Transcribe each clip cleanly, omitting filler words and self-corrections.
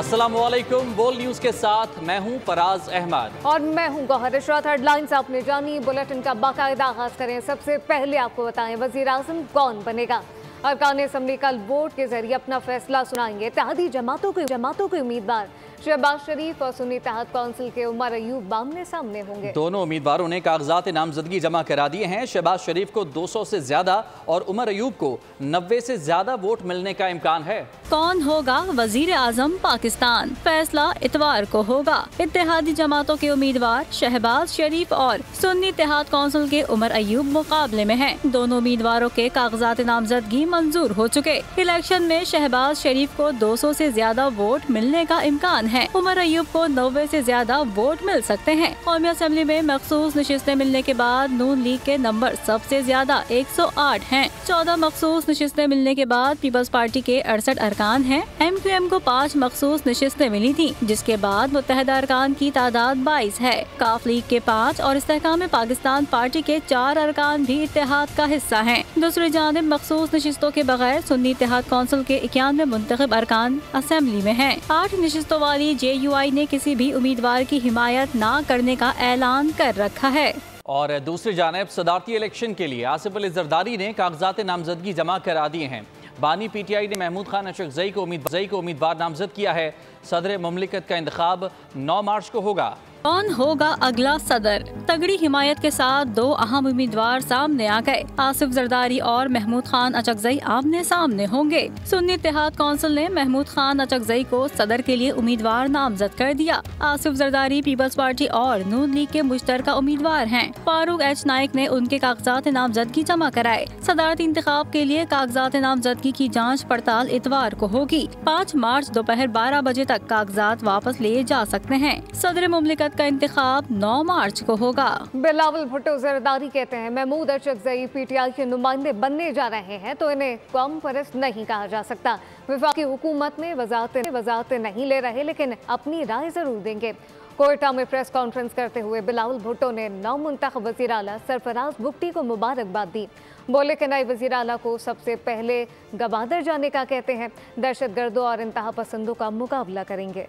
अस्सलामुअलैकुम। बोल न्यूज के साथ मैं हूं फराज अहमद और मैं हूं गौहर इशरात। हेडलाइंस आपने जानी, बुलेटिन का बाकायदा आगाज करें। सबसे पहले आपको बताएं वजीर आजम कौन बनेगा। अरकान असम्बली कल वोट के जरिए अपना फैसला सुनाएंगे। इत्तेहादी जमातों के उम्मीदवार शहबाज शरीफ और सुन्नी इत्तेहाद कौंसिल के उमर अयूब आमने सामने होंगे। दोनों उम्मीदवारों ने कागजात नामजदगी जमा करा दिए हैं। शहबाज शरीफ को 200 से ज्यादा और उमर अयूब को 90 से ज्यादा वोट मिलने का इम्कान है। कौन होगा वजीर आजम पाकिस्तान, फैसला इतवार को होगा। इत्तेहादी जमातों के उम्मीदवार शहबाज शरीफ और सुन्नी इत्तेहाद कौंसिल के उमर अयूब मुकाबले में हैं। दोनों उम्मीदवारों के कागजात नामजदगी मंजूर हो चुके। इलेक्शन में शहबाज शरीफ को 200 से ज्यादा वोट मिलने का इम्कान है। उमर अयूब को 90 से ज्यादा वोट मिल सकते हैं। कौमी असम्बली में मखसूस नशिस्तें मिलने के बाद नून लीग के नंबर सबसे ज्यादा 108 हैं। 14 मखसूस नशिस्तें मिलने के बाद पीपल्स पार्टी के 68 अरकान हैं। MQM को 5 मखसूस नशिस्तें मिली थी, जिसके बाद मुत्तहदा अरकान की तादाद 22 है। काफ लीग के 5 और इस्तेहकाम पाकिस्तान पार्टी के 4 अरकान भी इत्तेहाद का हिस्सा हैं। दूसरी जानिब मखसूस नशिस्तों के बगैर सुन्नी इत्तेहाद कौंसिल के 91 मुंतखब अरकान असम्बली में हैं। 8 नशिस्तों वाली JUI ने किसी भी उम्मीदवार की हिमायत न करने का ऐलान कर रखा है। और दूसरी जानिब सदारती इलेक्शन के लिए आसिफ अली जरदारी ने कागजात नामजदगी जमा करा दिए हैं। बानी PTI ने महमूद खान अशरफजई को उम्मीदवार नामजद किया है। सदर मुमलिकत का इंतखाब 9 मार्च को होगा। कौन होगा अगला सदर? तगड़ी हिमायत के साथ 2 अहम उम्मीदवार सामने आ गए। आसिफ जरदारी और महमूद खान अचकजई आमने सामने होंगे। सुन्नी इत्तेहाद कौंसिल ने महमूद खान अचकजई को सदर के लिए उम्मीदवार नामजद कर दिया। आसिफ जरदारी पीपल्स पार्टी और नून लीग के मुश्तरका उम्मीदवार हैं। फारूक H नाइक ने उनके कागजात नामजदगी जमा कराए। सदारती इंतखाब के लिए कागजात नामजदगी की जाँच पड़ताल इतवार को होगी। 5 मार्च दोपहर 12 बजे तक कागजात वापस लिए जा सकते हैं। सदर मुमलिकत का इंतखाब 9 मार्च को होगा। बिलावल भुट्टो जरदारी कहते हैं महमूद अशरफजई PTI के नुमाइंदे बनने जा रहे हैं तो इन्हें कौम परस्त नहीं कहा जा सकता। वफाकी हुकूमत में वजारतें नहीं ले रहे, लेकिन अपनी राय जरूर देंगे। कोयटा में प्रेस कॉन्फ्रेंस करते हुए बिलावल भुट्टो ने नौमुंतखब वज़ीर आला सरफराज बुगटी को मुबारकबाद दी। बोले कि नए वज़ीर आला को सबसे पहले गवादर जाने का कहते हैं। दहशतगर्दों और इंतहा पसंदों का मुकाबला करेंगे।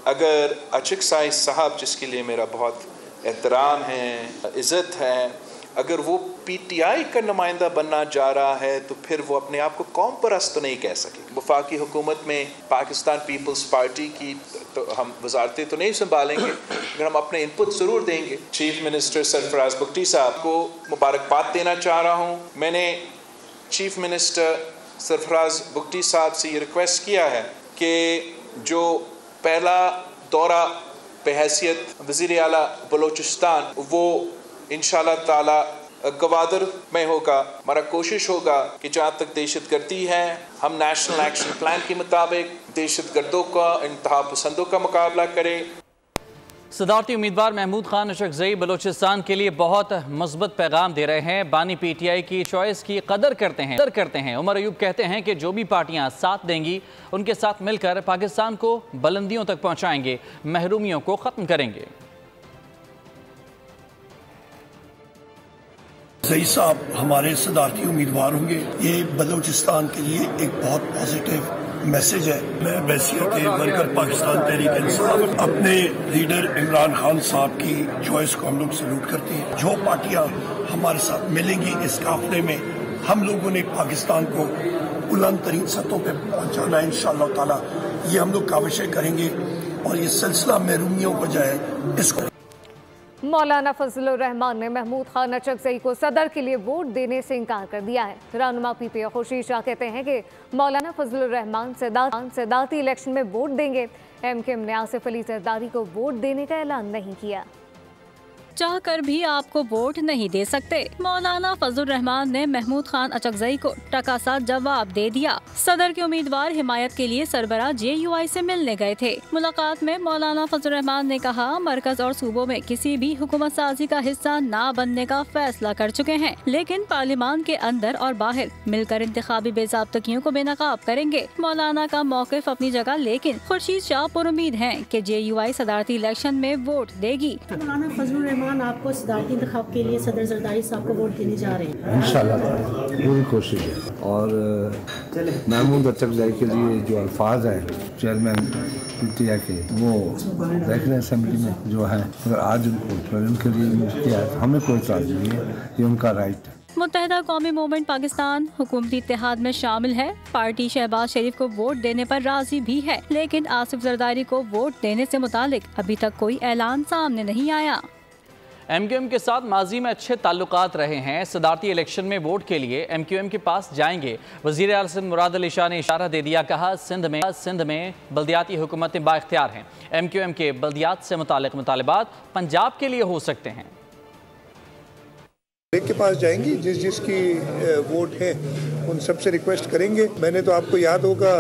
अगर अचक साहब, जिसके लिए मेरा बहुत एहतराम है, इज़्ज़त है, अगर वो PTI का नुमाइंदा बनना जा रहा है तो फिर वो अपने आप को कौम परस्त तो नहीं कह सके। वफाकी हुकूमत में पाकिस्तान पीपल्स पार्टी की तो हम वजारतें तो नहीं संभालेंगे, अगर हम अपने इनपुट ज़रूर देंगे। चीफ मिनिस्टर सरफराज बुगटी साहब को मुबारकबाद देना चाह रहा हूँ। मैंने चीफ मिनिस्टर सरफराज बुगटी साहब से ये रिक्वेस्ट किया है कि जो पहला दौरा बहैसियत वज़ीर आला बलोचिस्तान वो इंशाल्लाह ताला गवादर में होगा। हमारा कोशिश होगा कि जहाँ तक दहशतगर्दी है हम नेशनल एक्शन प्लान के मुताबिक दहशतगर्दों का, इंतहा पसंदों का मुकाबला करें। सदारती उम्मीदवार महमूद खान अशरफजई बलोचिस्तान के लिए बहुत मस्बत पैगाम दे रहे हैं। बानी PTI की चॉइस की कदर करते हैं। उमर अयूब कहते हैं कि जो भी पार्टियां साथ देंगी उनके साथ मिलकर पाकिस्तान को बुलंदियों तक पहुंचाएंगे, महरूमियों को ख़त्म करेंगे। जई साहब हमारे सदारती उम्मीदवार होंगे। ये बलोचिस्तान के लिए एक बहुत पॉजिटिव मैसेज है। मैं वैसियत वर्कर पाकिस्तान तहरीक इंसाफ अपने लीडर इमरान खान साहब की चॉइस को हम लोग सल्यूट करते हैं। जो पार्टियां हमारे साथ मिलेंगी इस काफले में हम लोगों ने पाकिस्तान को बुलंद तरीन सतहों पर पहुंचाना है इंशाअल्लाह ताला। ये हम लोग काविशें करेंगे और ये सिलसिला महरूमियों को जाए इसको। मौलाना फजलुर रहमान ने महमूद खान अचकजई को सदर के लिए वोट देने से इनकार कर दिया है। रहनुमा PPI खुर्शीद शाह कहते हैं कि मौलाना फजलुर रहमान सदारती इलेक्शन में वोट देंगे। MQM ने आसिफ अली जरदारी को वोट देने का ऐलान नहीं किया। चाह कर भी आपको वोट नहीं दे सकते। मौलाना फजलुर रहमान ने महमूद खान अचकजई को टकासा जवाब दे दिया। सदर के उम्मीदवार हिमायत के लिए सरबराह JUI से मिलने गए थे। मुलाकात में मौलाना फजलुर रहमान ने कहा मरकज और सूबों में किसी भी हुकूमत साजी का हिस्सा न बनने का फैसला कर चुके हैं, लेकिन पार्लियामान के अंदर और बाहर मिलकर इंतखाबी बेज़ाब्तगियों को बेनकाब करेंगे। मौलाना का मौक़िफ़ अपनी जगह, लेकिन खुर्शीद शाह पुरुमीद हैं कि JUI सदारती इलेक्शन में वोट देगी। मौलाना फजलुर खान आपको सदारती इंतखाब के लिए सदर जरदारी साहब को वोट देने जा रहे हैं? इंशाल्लाह पूरी कोशिश है। और महमूद अचकज़ई के लिए जो अल्फाज हैं चेयरमैन PTI के, वो देख रहे असेंबली में जो है, अगर आज उनके लिए यूज़ किया है तो हमें कोई इतराज़ नहीं है, ये उनका राइट है। मुत्तहिदा कौमी मूवमेंट पाकिस्तान हुकूमती इत्तेहाद में शामिल है। पार्टी शहबाज शरीफ को वोट देने पर राजी भी है, लेकिन आसिफ जरदारी को वोट देने से मुतालिक अभी तक कोई ऐलान सामने नहीं आया। MQM के साथ माजी में अच्छे ताल्लुकात रहे हैं। सदारती इलेक्शन में वोट के लिए MQM के पास जाएंगे। वज़ीर आला सिंध मुराद अली शाह ने इशारा दे दिया, कहा सिंध में बल्दियाती हुकूमतें बाइख्तियार हैं। MQM के बल्दियात से मुतालिक मुतालबात पंजाब के लिए हो सकते हैं। के पास जाएंगी, जिसकी वोट है उन सबसे रिक्वेस्ट करेंगे। मैंने तो आपको याद होगा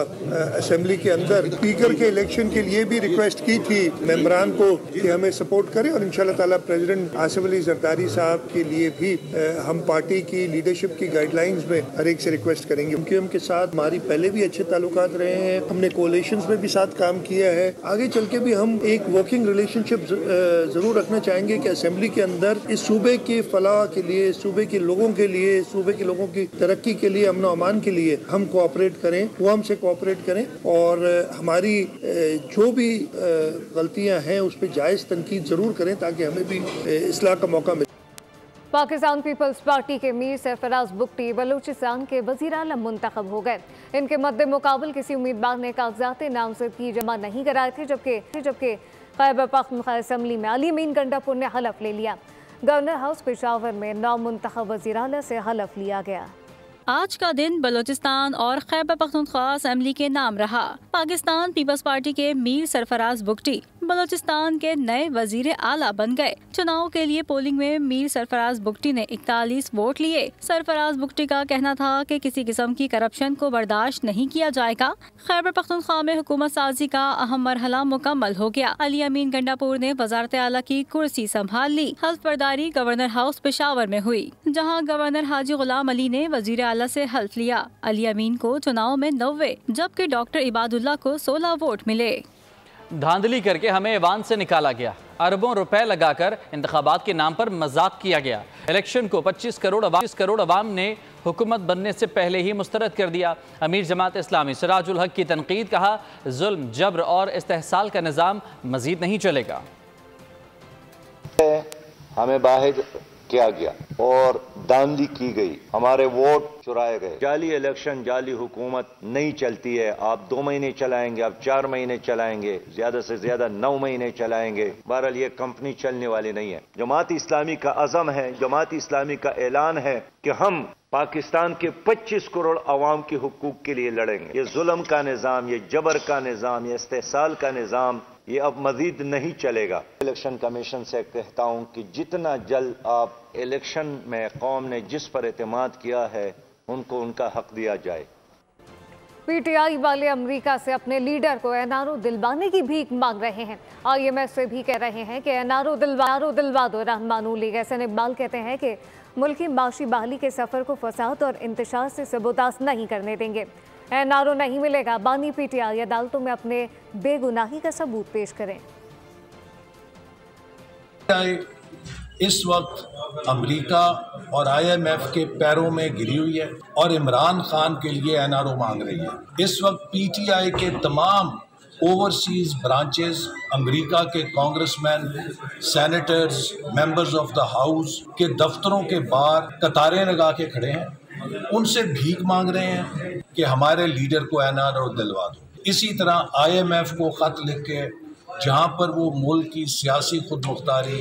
असेंबली के अंदर स्पीकर के इलेक्शन के लिए भी रिक्वेस्ट की थी मेंबरान को कि हमें सपोर्ट करें, और इंशाल्लाह ताला प्रेसिडेंट आसिफ अली जरदारी साहब के लिए भी हम पार्टी की लीडरशिप की गाइडलाइंस में हर एक से रिक्वेस्ट करेंगे। MQM के साथ हमारी पहले भी अच्छे ताल्लुकात रहे हैं, हमने कोalitions में भी साथ काम किया है। आगे चल के भी हम एक वर्किंग रिलेशनशिप जरूर रखना चाहेंगे कि असेंबली के अंदर इस सूबे के फलाह के लिए, सूबे के लोगों के लिए, सूबे के लोगों की तरक्की के लिए, अमन अमान के लिए हम कोऑपरेट करें, वो हमसे कोऑपरेट करें, और हमारी जो भी गलतियां हैं उस पर जायज़ तनकीद ज़रूर करें ताकि हमें भी इस्लाह का मौका मिले। पाकिस्तान पीपल्स पार्टी के मीर सरफराज बुगटी बलूचिस्तान के वज़ीर आला मुंतखब हो गए। इनके मद्दे मुकाबल किसी उम्मीदवार ने कागजात नामजदगी जमा नहीं कराए थे, जबकि खैबर पख्तूनख्वा असम्बली में अली अमीन गंडापुर ने हलफ ले लिया। गवर्नर हाउस पेशावर में नौमुंतखब वज़ीर आला से हलफ लिया गया। आज का दिन बलूचिस्तान और खैबर पख्तूनख्वा असम्बली के नाम रहा। पाकिस्तान पीपल्स पार्टी के मीर सरफराज बुगटी बलूचिस्तान के नए वजीर आला बन गए। चुनाव के लिए पोलिंग में मीर सरफराज बुगटी ने 41 वोट लिए। सरफराज बुगटी का कहना था कि किसी किस्म की करप्शन को बर्दाश्त नहीं किया जाएगा। खैबर पख्तूनख्वा में हुकूमत साजी का अहम मरहला मुकम्मल हो गया। अली अमीन गंडापुर ने वजारत आला की कुर्सी संभाल ली। हल्फ बर्दारी गवर्नर हाउस पेशावर में हुई, जहाँ गवर्नर हाजी गुलाम अली ने वजीर आला से हल्फ लिया। अली अमीन को चुनाव में 90 जबकि डॉक्टर इबादुल्ला को 16 वोट मिले। धांधली करके हमें ऐवान से निकाला गया, अरबों रुपए लगाकर इंतखाबात के नाम पर मजाक किया गया। इलेक्शन को 25 करोड़ अवाम ने हुकूमत बनने से पहले ही मुस्तरद कर दिया। अमीर जमात इस्लामी सिराजुल हक की तनकीद, कहा जुल्म, जबर और इस्तेहसाल का निज़ाम मजीद नहीं चलेगा। हमें बाहिर किया गया और धांधली की गई, हमारे वोट चुराए गए। जाली इलेक्शन, जाली हुकूमत नहीं चलती है। आप 2 महीने चलाएंगे, आप 4 महीने चलाएंगे, ज्यादा से ज्यादा 9 महीने चलाएंगे। बहरहाल ये कंपनी चलने वाली नहीं है। जमात इस्लामी का अज़म है, जमात इस्लामी का ऐलान है कि हम पाकिस्तान के 25 करोड़ अवाम के हुकूक के लिए लड़ेंगे। ये जुल्म का निज़ाम, ये जबर का निज़ाम, ये इस्तेहसाल का निज़ाम, ये अब मजीद नहीं चलेगा। इलेक्शन कमीशन से कहता हूं कि जितना जल्द आप इलेक्शन में कौम ने जिस पर एतमाद किया है उनको उनका हक दिया जाए। PTI वाले अमेरिका से अपने लीडर को NRO दिलवाने की भीख मांग रहे हैं। IMF से भी कह रहे हैं कि NRO दिलवा दो। रहमान लीग एहसन इकबाल कहते हैं कि मुल्की माशी बहाली के सफर को फसाद और इंतशार से सबोतास नहीं करने देंगे। NRO नहीं मिलेगा, बानी PTI अदालतों में अपने बेगुनाही का सबूत पेश करें। इस वक्त अमेरिका और IMF के पैरों में गिरी हुई है और इमरान खान के लिए NRO मांग रही है। इस वक्त PTI के तमाम ओवरसीज ब्रांचेस अमेरिका के congressman, senators, members of the house के दफ्तरों के बाहर कतारें लगा के खड़े हैं। उनसे भीख मांग रहे हैं कि हमारे लीडर को NRO दिलवा दो। इसी तरह IMF को खत लिख के जहाँ पर वो मुल्क की सियासी खुद मुख्तारी,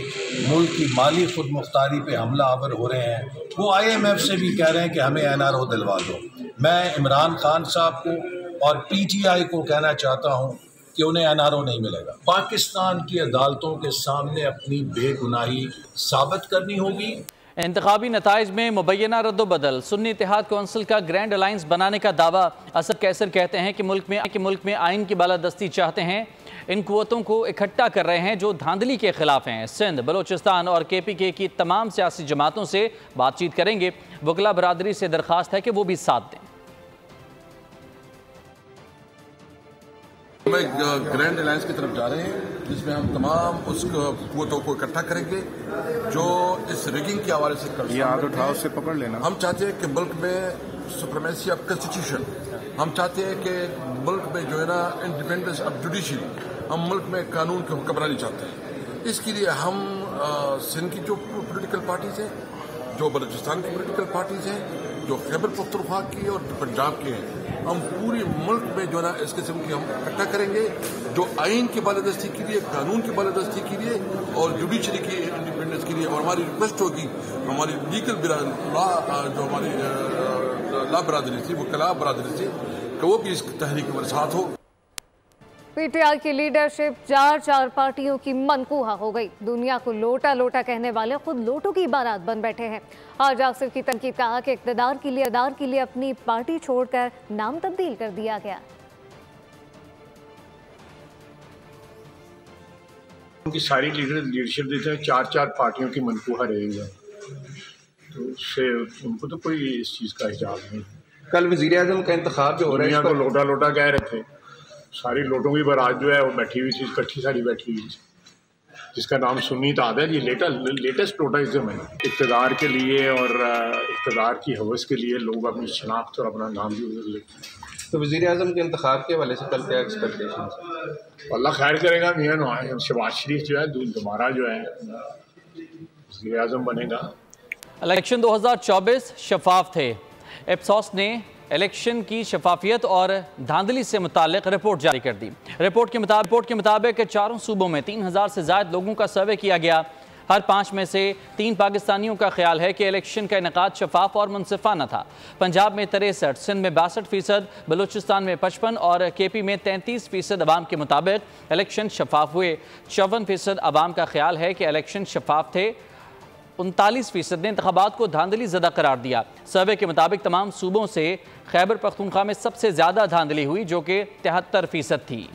मुल्क की माली खुद मुख्तारी पे हमला आवर हो रहे हैं, वो IMF से भी कह रहे हैं कि हमें NRO दिलवा दो। मैं इमरान खान साहब को और PTI को कहना चाहता हूँ कि उन्हें NRO नहीं मिलेगा। पाकिस्तान की अदालतों के सामने अपनी बेगुनाही साबित करनी होगी। इंतखाबी नताइज में मुबैना रद्दोबदल, सुन्नी इत्तेहाद कौंसिल का ग्रैंड अलायंस बनाने का दावा। असद कैसर कहते हैं कि मुल्क में आइन की बालादस्ती चाहते हैं। इन कुव्वतों को इकट्ठा कर रहे हैं जो धांधली के खिलाफ हैं। सिंध, बलोचिस्तान और KPK की तमाम सियासी जमातों से बातचीत करेंगे। वकला बरादरी से दरख्वास्त है कि वो भी साथ दें। हम एक ग्रैंड अलायंस की तरफ जा रहे हैं जिसमें हम तमाम उस कुव्वतों को इकट्ठा करेंगे जो इस रिगिंग के हवाले से कर हाथ उठाओ उससे पकड़ लेना। हम चाहते हैं कि मुल्क में सुप्रीमेसी ऑफ कॉन्स्टिट्यूशन, हम चाहते हैं कि मुल्क में जो है ना इंडिपेंडेंस ऑफ जुडिशरी, हम मुल्क में कानून की हुक्मरानी चाहते हैं। इसके लिए हम सिंध की जो पॉलिटिकल पार्टीज हैं, जो बलूचिस्तान की पॉलिटिकल पार्टीज हैं, जो खैबर पख्तूनख्वा की और पंजाब के हैं, हम पूरे मुल्क में जो है ना इस किस्म की हम इकट्ठा करेंगे जो आइन की बालादस्ती के लिए, कानून की बालादस्ती के लिए और जुडिशरी की इंडिपेंडेंस के लिए। और हमारी रिक्वेस्ट होगी हमारी लीगल लॉ जो हमारी लॉ बरादरी थी, वो कला बरादरी थी, कि वो भी इस तहरीक में साथ हो। पीटीआई की लीडरशिप चार पार्टियों की मनकूहा हो गई। दुनिया को लोटा लोटा कहने वाले खुद लोटों की बारात बन बैठे हैं। आज आसिफ की तनकीद कहा कि इक़्तिदार के लिए अपनी पार्टी छोड़कर नाम तब्दील कर दिया गया। उनकी सारी लीडरशिप देते हैं चार पार्टियों की मनकूहा रही है, तो उससे उनको तो कोई इस चीज़ का हिजाब नहीं। कल वज़ीर आज़म का इंतखाब जो हो रहा है, दुनिया को लोटा कह रहे थे, सारी लोटों की बारात जो है वो बैठी हुई थी, इकट्ठी सारी बैठी हुई थी, जिसका नाम सुन्नी ताद है। ये लेटेस्ट लोटाइज्म है। इक़्तिदार के लिए और इक़्तिदार की हवस के लिए लोग अपनी शनाख्त और अपना नाम भी उधर लेते हैं। तो वज़ीर आज़म के इंतखाब के हवाले से कल क्या एक्सपेक्टेशन? अल्लाह खैर करेगा। मियाँ शहबाज शरीफ जो है दोबारा जो है वज़ीर आज़म बनेगा। इलेक्शन 2024 शफाफ थे। इप्सॉस ने इलेक्शन की शफाफियत और धांधली से मुतालिक रिपोर्ट जारी कर दी। रिपोर्ट के मुताबिक चारों सूबों में 3000 से ज़ायद लोगों का सर्वे किया गया। हर 5 में से 3 पाकिस्तानियों का ख्याल है कि इलेक्शन का इनेकाद शफाफ और मुनसिफाना था। पंजाब में 63, सिंध में 62%, बलूचिस्तान में 55 और केपी में 33% अवाम के मुताबिक इलेक्शन शफाफ हुए। 54% अवाम का ख्याल है कि इलेक्शन शफाफ थे। 39% ने इंतखाबात को धांधली ज़दा करार दिया। सर्वे के मुताबिक तमाम सूबों से खैबर पख्तूनख्वा में सबसे ज़्यादा धांधली हुई, जो कि 73% थी।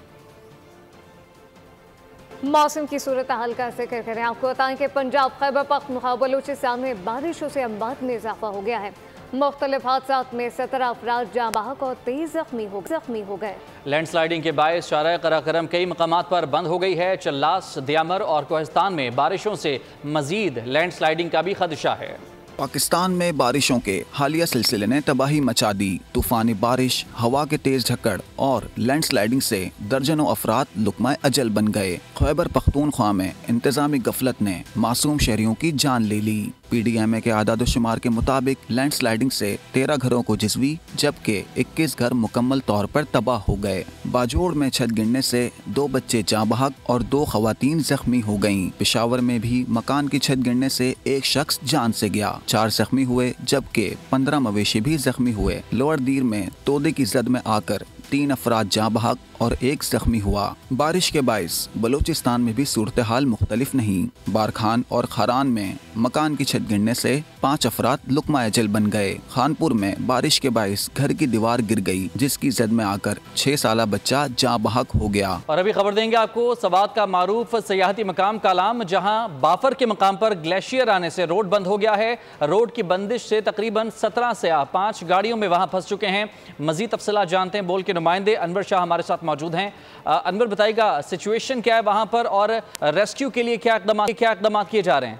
मौसम की सूरत हाल का जिक्र करें, आपको बताएं कि पंजाब, खैबर पख्तूनख्वा, बलूचिस्तान में बारिशों से अम्बात में इजाफा हो गया है। मुख्तलिफ हादसात में 17 अफराद जाँ बहक और 23 जख्मी हो गए। लैंडस्लाइडिंग के बायस शारा कराकरम कई मकामात पर बंद हो गई है। चल्लास, दियामर और कोहिस्तान में बारिशों से मजीद लैंडस्लाइडिंग का भी खदशा है। पाकिस्तान में बारिशों के हालिया सिलसिले ने तबाही मचा दी। तूफानी बारिश, हवा के तेज झक्कड़ और लैंडस्लाइडिंग से दर्जनों अफराद लुकमा अजल बन गए। खैबर पख्तूनख्वा में इंतजामी गफलत ने मासूम शहरियों की जान ले ली। PDMA के आदाद शुमार के मुताबिक लैंडस्लाइडिंग से 13 घरों को जिसवी, जबकि 21 घर मुकम्मल तौर पर तबाह हो गए। बाजोड़ में छत गिरने से 2 बच्चे जाँ बहक और 2 खवातीन जख्मी हो गयीं। पेशावर में भी मकान की छत गिरने से 1 शख्स जान से गया, 4 जख्मी हुए, जबकि 15 मवेशी भी जख्मी हुए। लोअर दीर में तोदे की जद में आकर 3 अफराद जाँ बहक और 1 जख्मी हुआ। बारिश के बायस बलूचिस्तान में भी सूरत हाल मुख्तलिफ नहीं। बारखान और खारान में मकान की छत गिरने से 5 अफराद लुकमा अजल बन गए। खानपुर में बारिश के बायस घर की दीवार गिर गई, जिसकी जद में आकर 6 साला बच्चा जाँ बहक हो गया। और अभी खबर देंगे आपको सवात का मारूफ सयाहती मकाम कालाम, जहां बाफर के मकाम पर ग्लेशियर आने से रोड बंद हो गया है। रोड की बंदिश से तकरीबन 17 से 5 गाड़ियों में वहां फंस चुके हैं। मजीद तफसीलात जानते हैं, बोल के नुमाइंदे अनवर शाह हमारे साथ मौजूद हैं। अनवर, बताइएगा सिचुएशन क्या है वहां पर और रेस्क्यू के लिए क्या इक़दाम किए जा रहे हैं?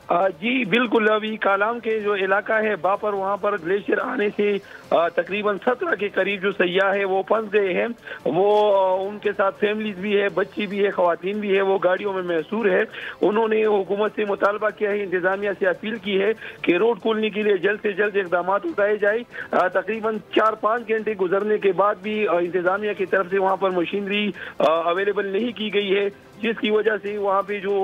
जी बिल्कुल, अभी कालाम के जो इलाका है बापर, वहाँ पर ग्लेशियर आने से तकरीबन 17 के करीब जो सयाह है वो फंस गए हैं। वो उनके साथ फैमिलीज भी है, बच्ची भी है, खवातीन भी है, वो गाड़ियों में महसूर है। उन्होंने हुकूमत से मुतालबा किया है, इंतजामिया से अपील की है कि रोड खोलने के लिए जल्द से जल्द इकदाम उठाए जाए। तकरीबन 4-5 घंटे गुजरने के बाद भी इंतजामिया की तरफ से वहाँ पर मशीनरी अवेलेबल नहीं की गई है, जिसकी वजह से वहाँ पे जो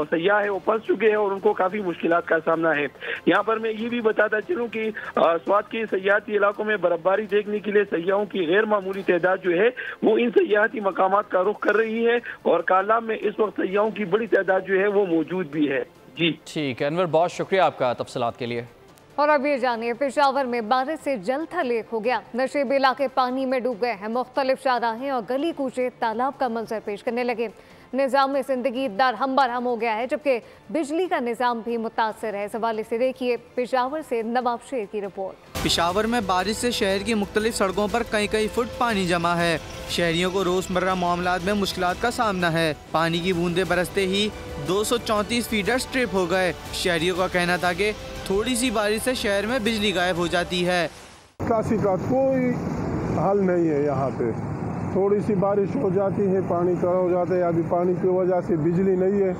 सयाह है वो फंस चुके हैं और उनको काफी मुश्किलात का सामना है। यहाँ पर मैं ये भी बताता चलूँ कि स्वात के सयाहती इलाकों में बर्फबारी देखने के लिए सयाहों की गैर मामूली तादाद जो है वो इन सयाहती मकामात का रुख कर रही है और कालाम में इस वक्त सयाहों की बड़ी तादाद जो है वो मौजूद भी है। जी ठीक है अनवर, बहुत शुक्रिया आपका तफसीलात के लिए। और अब ये जानिए, पेशावर में बारिश से जल थल एक हो गया। नशेबी इलाके पानी में डूब गए हैं। मुख्तलिफ शाहराहें और गली कूचे तालाब का मंजर पेश करने लगे। निज़ाम ज़िंदगी दरहम बरहम हो गया है, जबकि बिजली का निज़ाम भी मुतासर है। इस हवाले से देखिए पेशावर से नवाब शेर की रिपोर्ट। पेशावर में बारिश से शहर की मुख्तलिफ सड़कों पर कई फुट पानी जमा है। शहरियों को रोजमर्रा मामलात में मुश्किलात का सामना है। पानी की बूंदें बरसते ही 234 फीडर स्ट्रिप हो गए। शहरियों का कहना था कि थोड़ी सी बारिश से शहर में बिजली गायब हो जाती है। निकासी का कोई हल नहीं है। यहाँ पे थोड़ी सी बारिश हो जाती है, पानी कड़ा हो जाता है। अभी पानी की वजह से बिजली नहीं है,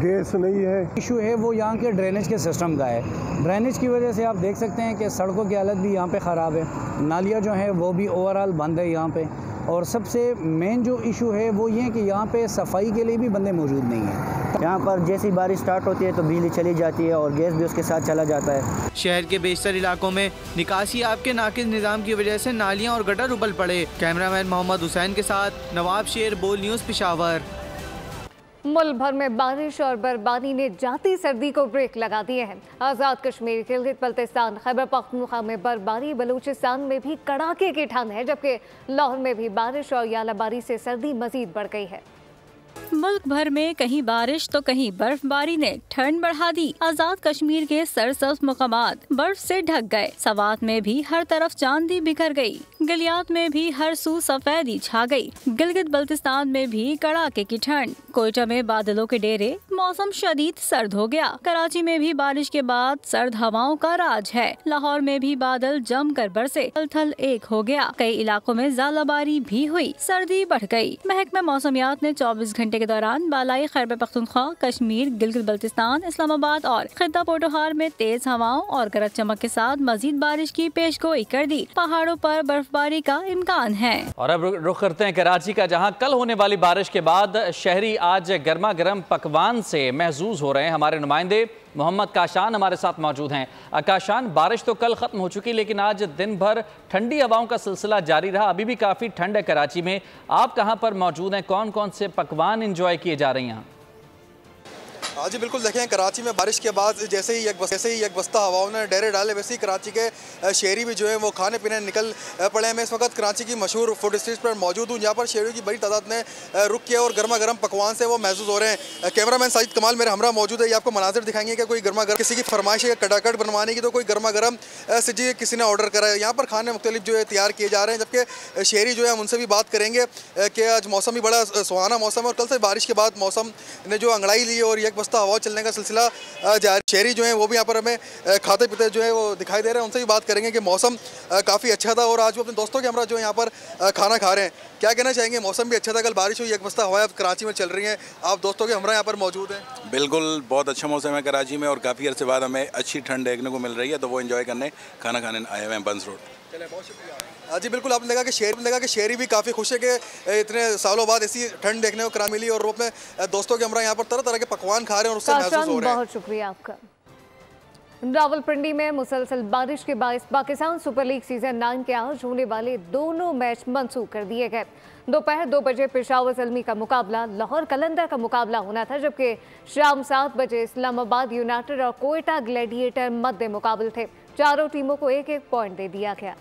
गैस नहीं है। इशू है वो यहाँ के ड्रेनेज के सिस्टम का है। ड्रेनेज की वजह से आप देख सकते हैं कि सड़कों की हालत भी यहाँ पे ख़राब है। नालियाँ जो हैं वो भी ओवरऑल बंद है यहाँ पे। और सबसे मेन जो इशू है वो ये है कि यहाँ पे सफाई के लिए भी बंदे मौजूद नहीं हैं। यहाँ पर जैसी बारिश स्टार्ट होती है तो बिजली चली जाती है और गैस भी उसके साथ चला जाता है। शहर के बेशतर इलाकों में निकासी आपके नाकिस निज़ाम की वजह से नालियाँ और गटर उबल पड़े। कैमरामैन मोहम्मद हुसैन के साथ नवाब शेर, बोल न्यूज़, पेशावर। मुल्क भर में बारिश और बर्फबारी ने जाती सर्दी को ब्रेक लगा दिए हैं। आज़ाद कश्मीर, गिलगित बल्तिस्तान, खैबर पख्तूनख्वा में बर्फबारी, बलूचिस्तान में भी कड़ाके की ठंड है, जबकि लाहौर में भी बारिश और यालाबारी से सर्दी मजीद बढ़ गई है। मुल्क भर में कहीं बारिश तो कहीं बर्फबारी ने ठंड बढ़ा दी। आजाद कश्मीर के सरसब्ज मकामात बर्फ से ढक गए। सवात में भी हर तरफ चांदी बिखर गई। गलियात में भी हर सू सफेदी छा गई। गिलगित बल्तिस्तान में भी कड़ाके की ठंड। कोयटा में बादलों के डेरे, मौसम शदीद सर्द हो गया। कराची में भी बारिश के बाद सर्द हवाओं का राज है। लाहौर में भी बादल जमकर बरसे, थल एक हो गया। कई इलाकों में ज़ालाबारी भी हुई, सर्दी बढ़ गई। महकमा मौसमियात ने 24 घंटे के दौरान बालाई खैबर पख्तूनख्वा, कश्मीर, गिलगित बल्तिस्तान, इस्लामाबाद और खित्ता पोटोहार में तेज हवाओं और गरज चमक के साथ मजीद बारिश की पेशगोई कर दी। पहाड़ों पर बर्फबारी का इम्कान है। और अब रुख करते हैं कराची का, जहां कल होने वाली बारिश के बाद शहरी आज गर्मा गर्म पकवान से महजूज हो रहे हैं। हमारे नुमाइंदे मोहम्मद काशान हमारे साथ मौजूद हैं। काशान, बारिश तो कल ख़त्म हो चुकी, लेकिन आज दिन भर ठंडी हवाओं का सिलसिला जारी रहा। अभी भी काफ़ी ठंड है कराची में। आप कहां पर मौजूद हैं? कौन कौन से पकवान इंजॉय किए जा रहे हैं यहाँ? हाँ जी बिल्कुल, देखें कराची में बारिश के बाद जैसे ही एक बस्ता हवाओं ने डेरे डाले, वैसे ही कराची के शहरी भी जो है वो खाने पीने निकल पड़े हैं। मैं इस वक्त कराची की मशहूर फूड स्ट्रीट पर मौजूद हूँ, जहाँ पर शहरियों की बड़ी तादाद में रुक किया और गर्मा गर्म पकवान से वो महसूस हो रहे हैं। कैमरामैन साजिद कमाल मेरे हमरा मौजूद है। ये आपको मनाजिर दिखाएंगे कि कोई गर्मा गर्म किसी की फरमाइश है कटाकट बनवाने की, तो कोई गर्मा गर्म सजी किसी ने ऑर्डर करा है। यहाँ पर खाने मुख्तलिफ जो है तैयार किए जा रहे हैं, जबकि शहरी जो है हम उनसे भी बात करेंगे कि आज मौसम भी बड़ा सुहाना मौसम है और कल से बारिश के बाद मौसम ने जो अंगड़ाई ली और एक बस्ता हवा चलने का सिलसिला जारी। शहरी जो है वो भी यहाँ पर हमें खाते पीते जो है वो दिखाई दे रहे हैं। उनसे भी बात करेंगे कि मौसम काफ़ी अच्छा था और आज वो अपने दोस्तों के हमरा जो यहाँ पर खाना खा रहे हैं। क्या कहना चाहेंगे? मौसम भी अच्छा था, कल बारिश हुई, एक बस्ता हवा कराची में चल रही है, आप दोस्तों के हमरा यहाँ पर मौजूद हैं। बिल्कुल, बहुत अच्छा मौसम है कराची में और काफ़ी अर्से बाद हमें अच्छी ठंड देखने को मिल रही है, तो वो एंजॉय करने खाना खाने आए हुए हैं बंस रोड। चलिए, बहुत शुक्रिया। जी बिल्कुल, आपने देखा कि शहरी भी काफ़ी खुश है कि इतने सालों बाद ऐसी ठंड देखने को करा मिली और वो अपने दोस्तों के हमरा यहाँ पर तरह तरह के पकवान खा रहे हैं और उससे महसूस हो रहे हैं। बहुत शुक्रिया आपका। रावलपिंडी में मुसलसल बारिश के बायस पाकिस्तान सुपर लीग सीजन 9 के आज होने वाले दोनों मैच मंसूख कर दिए गए। दोपहर 2 बजे पेशावर ज़ल्मी का मुकाबला लाहौर कलंदर का मुकाबला होना था, जबकि शाम 7 बजे इस्लामाबाद यूनाइटेड और कोयटा ग्लैडिएटर मध्य मुकाबले थे। चारों टीमों को 1-1 पॉइंट दे दिया गया।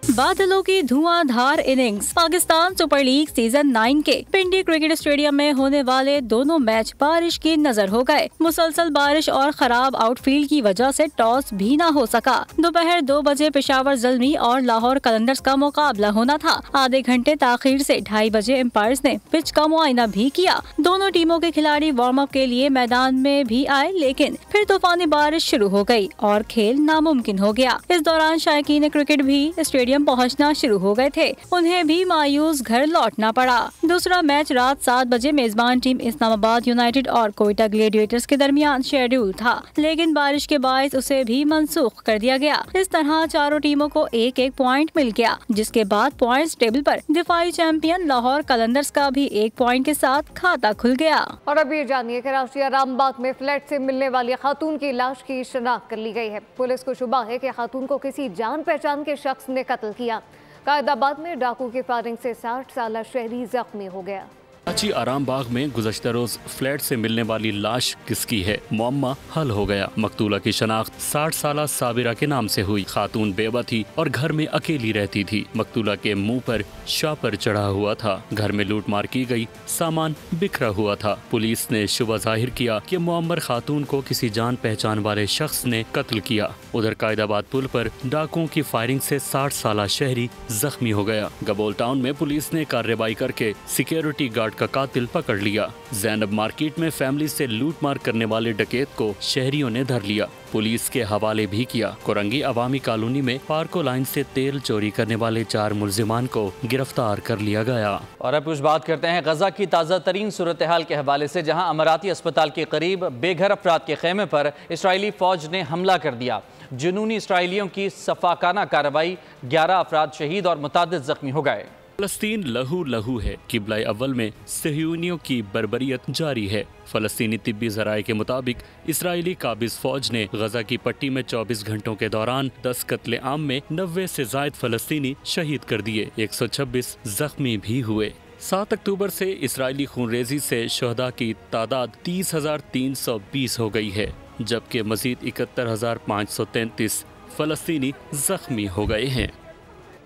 बादलों की धुआंधार innings. Pakistan super league season 9 के पिंडी क्रिकेट स्टेडियम में होने वाले दोनों मैच बारिश की नजर हो गए। मुसलसल बारिश और खराब आउटफील्ड की वजह से टॉस भी न हो सका। दोपहर 2 बजे पेशावर ज़ल्मी और लाहौर कलंदर्स का मुकाबला होना था। आधे घंटे ताखीर से 2:30 बजे एम्पायर्स ने पिच का मुआयना भी किया। दोनों टीमों के खिलाड़ी वार्म अप के लिए मैदान में भी आए, लेकिन फिर तूफानी बारिश शुरू हो गई और खेल नामुमकिन हो गया। इस दौरान शायकीन क्रिकेट भी स्टेडियम पहुंचना शुरू हो गए थे, उन्हें भी मायूस घर लौटना पड़ा। दूसरा मैच रात 7 बजे मेजबान टीम इस्लामाबाद यूनाइटेड और कोयटा ग्लैडिएटर्स के दरमियान शेड्यूल था, लेकिन बारिश के बायस उसे भी मंसूख कर दिया गया। इस तरह चारों टीमों को 1-1 पॉइंट मिल गया, जिसके बाद पॉइंट्स टेबल पर दिफाई चैंपियन लाहौर कलंदर्स का भी 1 पॉइंट के साथ खाता खुल गया। और अब ये जानिए कराची आरामबाग में फ्लैट से मिलने वाली खातून की लाश की शनाख्त कर ली गई है। पुलिस को शुबा है कि खातून को किसी जान पहचान के शख्स ने कत्ल किया। कायदाबाद में डाकू की फायरिंग से 60 साला शहरी जख्मी हो गया। कराची आराम बाग में गुज़श्ता रोज फ्लैट से मिलने वाली लाश किसकी है, मुअम्मा हल हो गया। मकतूला की शनाख्त 60 साला साबिरा के नाम से हुई। खातून बेवा थी और घर में अकेली रहती थी। मकतूला के मुंह पर शापर चढ़ा हुआ था। घर में लूटमार की गई, सामान बिखरा हुआ था। पुलिस ने शुबा जाहिर किया कि मुअम्मर खातून को किसी जान पहचान वाले शख्स ने कत्ल किया। उधर कायदाबाद पुल पर डाकुओं की फायरिंग से 60 साला शहरी जख्मी हो गया। गबोल टाउन में पुलिस ने कार्रवाई करके सिक्योरिटी गार्ड का कातिल पकड़ लिया। ज़ैनब मार्केट में फैमिली से लूटमार करने वाले डकैत को शहरियों ने धर लिया, पुलिस के हवाले भी किया। कोरंगी अवामी कॉलोनी में पार्को लाइन से तेल चोरी करने वाले 4 मुल्जिमान को गिरफ्तार कर लिया गया। और अब कुछ बात करते हैं गजा की ताज़ा तरीन सूरत हाल के हवाले से, जहां अमराती अस्पताल के करीब बेघर अफराद के खेमे पर इसराइली फौज ने हमला कर दिया। जुनूनी इसराइलियों की सफाकाना कार्रवाई, 11 अफराद शहीद और मुतादिद जख्मी हो गए। फलस्तीन लहू लहू है। किबला अव्वल में सहयूनियों की बर्बरियत जारी है। फलस्तीनी तिब्बी ज़राए के मुताबिक इसराइली काबिज फौज ने गजा की पट्टी में 24 घंटों के दौरान 10 कत्ले आम में 90 से ज़ायद फलस्तीनी शहीद कर दिए, 126 जख्मी भी हुए। 7 अक्टूबर से इसराइली खूनरेजी से शहदा की तादाद 30,320 हो गई है, जबकि मजीद 71,533 फलस्तीनी जख्मी हो गए हैं।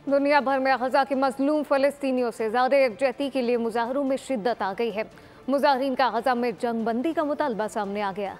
दुनिया भर में गजा के मजलूम फलस्तीनियों से ज़्यादा यकजहती के लिए मुजाहरों में शिद्दत आ गई है। मुजाहरीन का गजा में जंगबंदी का मुतालबा सामने आ गया।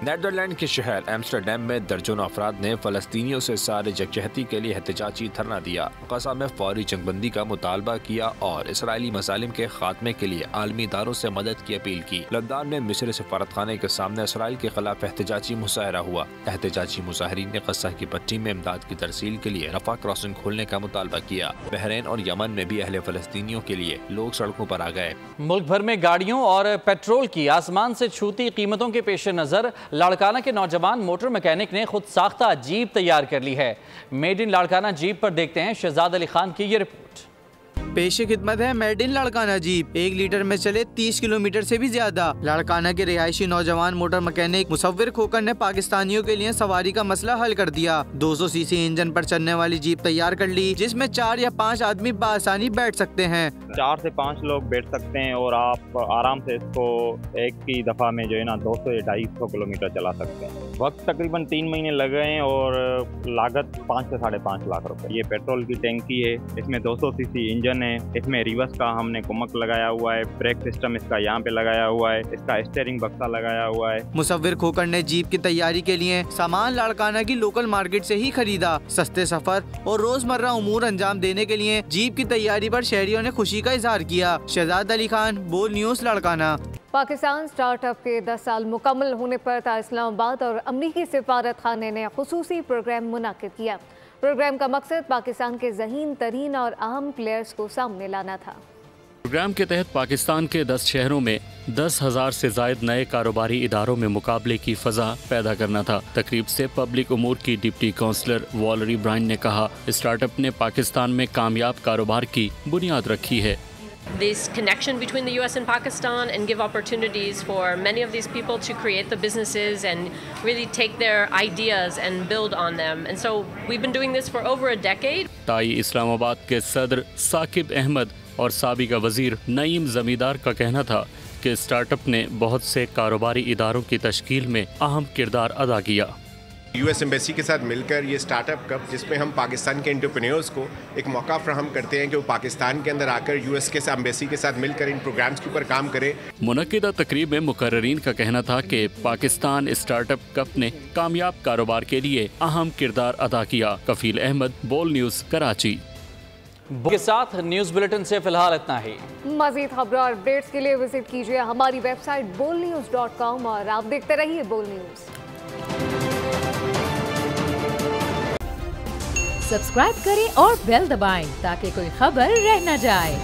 नेदरलैंड के शहर एम्स्टरडैम में दर्जनों अफराद ने फलस्तीनियों से सारे यकजहती के लिए एहतजाजी धरना दिया। गजा में फौरी जंगबंदी का मुतालबा किया और इसराइली मसालिम के खात्मे के लिए आलमी इदारों से मदद की अपील की। लबनान में मिस्र सफारतखाने के सामने इसराइल के खिलाफ एहतजाजी मुजाहरा हुआ। एहतजाजी मुजाहरीन ने गजा की पट्टी में इमदाद की तरसील के लिए रफा क्रॉसिंग खोलने का मुतालबा किया। बहरीन और यमन में भी अहले फलस्तीनियों के लिए लोग सड़कों पर आ गए। मुल्क भर में गाड़ियों और पेट्रोल की आसमान से छूती कीमतों के पेश नजर लाड़काना के नौजवान मोटर मैकेनिक ने खुद साख्ता जीप तैयार कर ली है। मेड इन लाड़काना जीप पर देखते हैं शहजाद अली खान की ये रिपोर्ट। पेशे खिदमत है made in Larkana jeep. 1 litre में चले 30 किलोमीटर से भी ज्यादा। लाड़काना के रिहायशी नौजवान मोटर मैकेनिक मुसव्विर खोकर ने पाकिस्तानियों के लिए सवारी का मसला हल कर दिया। 200 सीसी इंजन पर चलने वाली जीप तैयार कर ली, जिसमें 4 या 5 आदमी बआसानी बैठ सकते हैं। 4 से 5 लोग बैठ सकते हैं और आप आराम से इसको एक ही दफा में जो है ना 200 या 250 किलोमीटर चला सकते हैं। वक्त तकरीबन 3 महीने लगे हैं और लागत 5 से 5.5 लाख रुपए। ये पेट्रोल की टैंकी है, इसमें 200 सीसी इंजन है, इसमें रिवर्स का हमने कुमक लगाया हुआ है, ब्रेक सिस्टम इसका यहाँ पे लगाया हुआ है, इसका स्टीयरिंग बक्सा लगाया हुआ है। मुसव्विर खोकर ने जीप की तैयारी के लिए सामान लाड़काना की लोकल मार्केट से ही खरीदा। सस्ते सफर और रोजमर्रा उमूर अंजाम देने के लिए जीप की तैयारी पर शहरियों ने खुशी का इजहार किया। शहजाद अली खान, बोल न्यूज़, लाड़काना। पाकिस्तान स्टार्टअप के 10 साल मुकम्मल होने पर इस्लामाबाद और अमरीकी सिफारत खाने ने खुसूसी प्रोग्राम मुनाकिद किया। प्रोग्राम का मकसद पाकिस्तान के ज़हीन तरीन और अहम प्लेयर्स को सामने लाना था। प्रोग्राम के तहत पाकिस्तान के 10 शहरों में 10,000 से जायद नए कारोबारी इदारों में मुकाबले की फ़ज़ा पैदा करना था। तकरीब से पब्लिक उमूर की डिप्टी काउंसलर वॉलरी ब्राइन ने कहा, स्टार्टअप ने पाकिस्तान में कामयाब कारोबार की बुनियाद रखी है। This connection between the US and Pakistan and give opportunities for many of these people to create the businesses and really take their ideas and build on them. And so we've been doing this for over a decade. ताई इस्लामाबाद के सदर साकिब अहमद और साबिका वजीर नईम जमींदार का कहना था कि स्टार्टअप ने बहुत से कारोबारी इदारों की तश्कील में अहम किरदार अदा किया। US एम्बेसी के साथ मिलकर ये स्टार्टअप कप, जिसमें हम पाकिस्तान के एंटरप्रेन्योर्स को एक मौका फ्राहम करते हैं कि वो पाकिस्तान के अंदर आकर US के एम्बेसी के साथ मिलकर इन प्रोग्राम्स के ऊपर काम करें। मुनक्किदा तकरीब में मुकर्ररीन का कहना था कि पाकिस्तान स्टार्टअप कप ने कामयाब कारोबार के लिए अहम किरदार अदा किया। कफील अहमद, बोल न्यूज़, कराची। के साथ न्यूज़ बुलेटिन से फिलहाल इतना ही। मज़ीद खबरों और अपडेट्स के लिए विजिट कीजिए हमारी वेबसाइट bolnews.com और आप देखते रहिए बोल न्यूज़। सब्सक्राइब करें और बेल दबाएं ताकि कोई खबर रह न जाए।